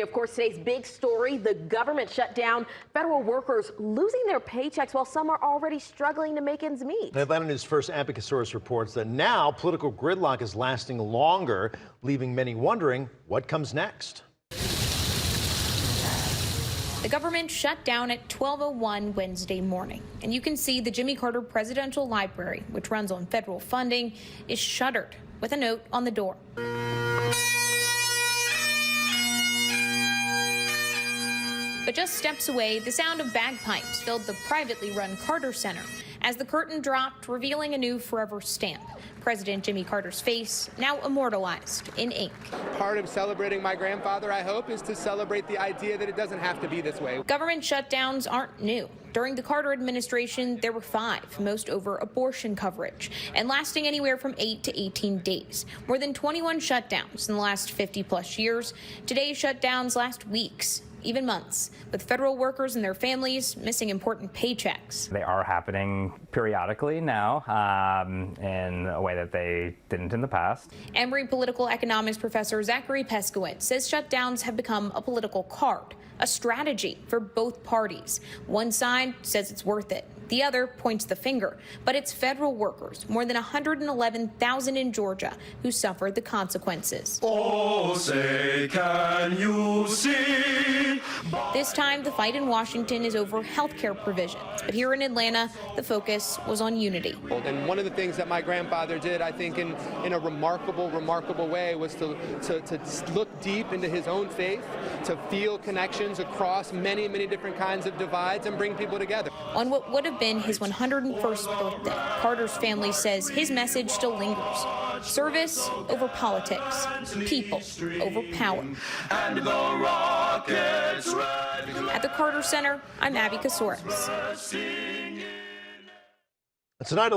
Of course, today's big story, the government shutdown, federal workers losing their paychecks while some are already struggling to make ends meet. Atlanta News First Ampicasaurus reports that now political gridlock is lasting longer, leaving many wondering what comes next. The government shut down at 12:01 Wednesday morning, and you can see the Jimmy Carter Presidential Library, which runs on federal funding, is shuttered with a note on the door. But just steps away, the sound of bagpipes filled the privately run Carter Center as the curtain dropped, revealing a new forever stamp. President Jimmy Carter's face now immortalized in ink. Part of celebrating my grandfather, I hope, is to celebrate the idea that it doesn't have to be this way. Government shutdowns aren't new. During the Carter administration, there were 5, most over abortion coverage, and lasting anywhere from 8 to 18 days. More than 21 shutdowns in the last 50-plus years. Today's shutdowns last weeks, even months, with federal workers and their families missing important paychecks. They are happening periodically now in a way that they didn't in the past. Emory political economics professor Zachary Peskowitz says shutdowns have become a political card, a strategy for both parties. One side says it's worth it. The other points the finger, but it's federal workers, more than 111,000 in Georgia, who suffered the consequences. Oh, say, can you see? This time, the fight in Washington is over health care provisions, but here in Atlanta, the focus was on unity. And one of the things that my grandfather did, I think, in a remarkable way, was to look deep into his own faith, to feel connections across many different kinds of divides and bring people together. On what would have been his 101st birthday, Carter's family says his message still lingers. Service over politics, people over power. And the rockets At the Carter Center, I'm Abby Casaurus. Tonight,